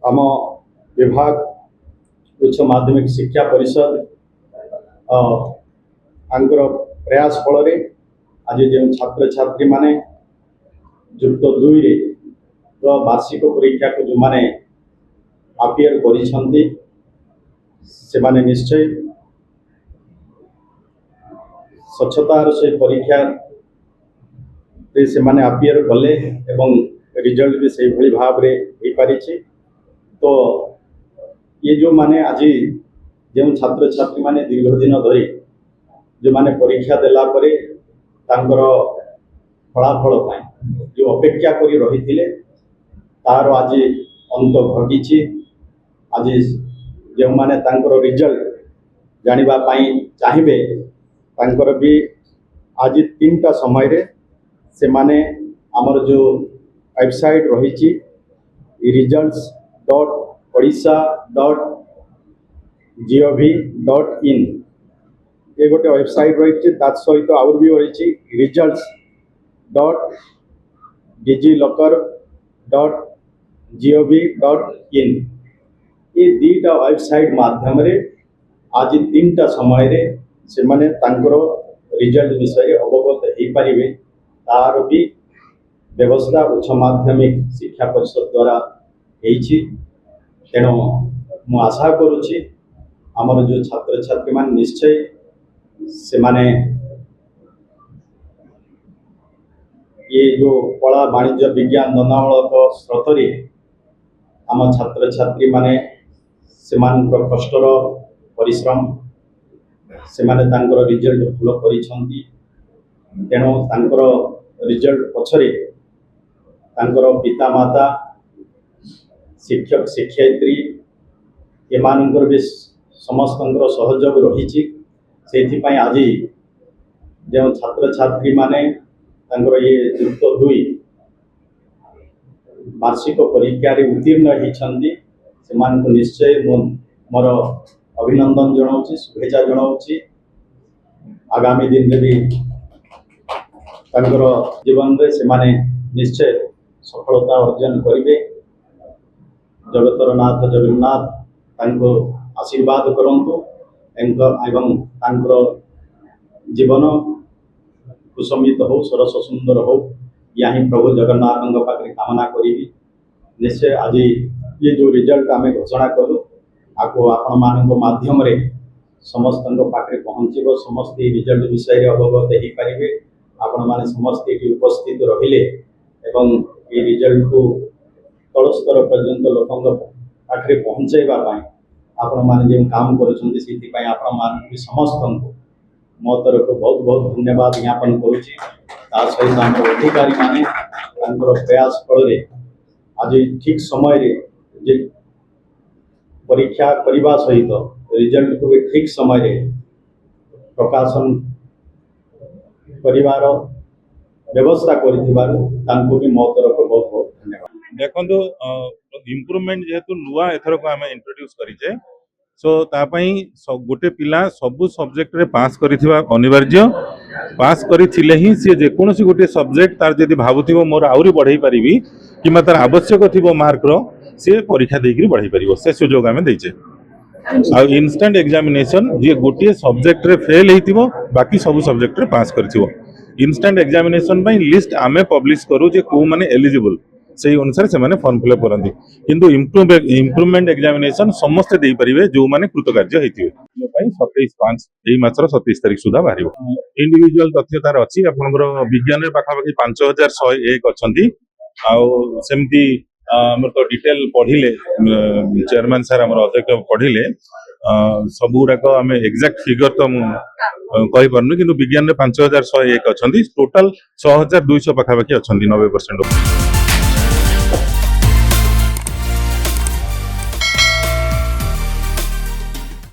आम विभाग उच्च माध्यमिक शिक्षा परिषद आंकर प्रयास फल आज जो छात्र छात्री माने युक्त 2 रे वार्षिक परीक्षा को जो माने अपियर करिसंती से माने निश्चय स्वच्छतार से परीक्षा से माने अपियर कले एवं रिजल्ट भी से भली भाव रे हो पारी। तो ये जो माने आज जो छात्र छात्री माने दीर्घ दिन धरी जो माने परीक्षा देला परे तांकर फलाफल जो अपेक्षा करी रही तार आज अंत घटी। आज जो माने तांकर रिजल्ट जानिबा पाई चाहिए तांकर भी आज 3टा समय रे से माने हमर जो वेबसाइट रही results.odisha.gov.in ये गोटे वेबसाइट रही सहित आउर भी रही results.digiloccer.gov.in ये 2टा वेबसाइट माध्यम रे आज 3टा समय रे से माने तांकर रिजल्ट विषय अवगत हो पारिबे तार भी व्यवस्था उच्च माध्यमिक शिक्षा परिषद द्वारा होईछि। तेणु मु आशा करुछि आमर जो छात्र छात्री मान निश्चय से माने ये जो कला वाणिज्य विज्ञान धंदामूलक स्रोतरे आम छात्र छात्री माने सेमानकर कष्टर परिश्रम से माने तांकर रिजल्ट भल करिसंती। तेणु तांकर रिजल्ट पछरे तांकर पिता माता शिक्षक शिक्षयित्री एमानकर भी समस्त सहयोग रही। आज जो छात्र छात्री माने तांकर ये युक्त 2 वार्षिक परीक्षा उत्तीर्ण होती से निश्चय मोर अभिनंदन जनाऊँ शुभेच्छा जनाऊँ। आगामी दिन में भी तांकर जीवन रे से माने निश्चय सफलता अर्जन करेंगे। जगतर नाथ जगन्नाथ तांको आशीर्वाद करंतु एवं तांकर जीवन कुसमित हो सरस सुंदर हो या ही प्रभु जगन्नाथ पाखे कामना करी। निश्चय आज ये जो रिजल्ट आम घोषणा करूँ आपको आपण मान माध्यम रे समस्त पाखे पहुँचब समस्त रिजल्ट विषय अवगत हो पारे। आपण माने समस्त उपस्थित रहिले एवं ये रिजल्ट को तल स्तर पर्यंत लोकों पाखे पहुँचाइबा आपण माने जो काम करुछंती सेति पई आपण मान समस्त मो तरफ बहुत बहुत धन्यवाद ज्ञापन करुछि। ता सहित आम अधिकारी माने तांकर प्रयास फल आज ठीक समय रे जे परीक्षा करने सहित रिजल्ट को भी ठीक समय रे प्रकाशन परिवार व्यवस्था करिथिबारु तांको भी मो तरफ बहुत बहुत धन्यवाद। देखो इम्प्रूवमेंट जेहेतु नुआ एथर को आम इंट्रोड्यूस करिचे सो तापाई गोटे पिला सबु सब्जेक्ट रे पास करिथिबा अनिवार्य पास करिथिले ही से जे कोनोसी गोटे सब्जेक्ट तार जदि भाबुथिबो मोर आउरी बढ़ाई परिबी किमा तार आवश्यक थिबो मार्क रो से परीक्षा देकरी बढ़ाई परिबो से सुजोग आमे दैचे। आ इंस्टेंट एग्जामिनेशन जे गोटे सब्जेक्ट रे फेल हेतिबो बाकी सब सब्जेक्ट रे पास करथिबो। इंस्टेंट एग्जामिनेशन बाई लिस्ट आमे पब्लिश करू जे को माने एलिजिबल से अनुसार से माने फॉर्म फिलअप करंती किंतु इम्प्रूवमेंट एग्जामिनेशन समस्त देई परिबे जो माने कृतकार्य हेतिबे। जो पई 27/5 एई मासर 27 तारिख सुधा बारिबो। इंडिविजुअल तथ्य तार अछि आपनकर विज्ञान रे पाखा पाखी 5101 अछंती आ सेमती हमर तो डिटेल पढिले चेयरमैन सर हमर अध्यक्ष पढिले सबुराक आम एक्जाक्ट फिगर तो कही पार्नु कि विज्ञान में 5101 अच्छा टोटाल 6200 पाखापाखि अच्छा 90%।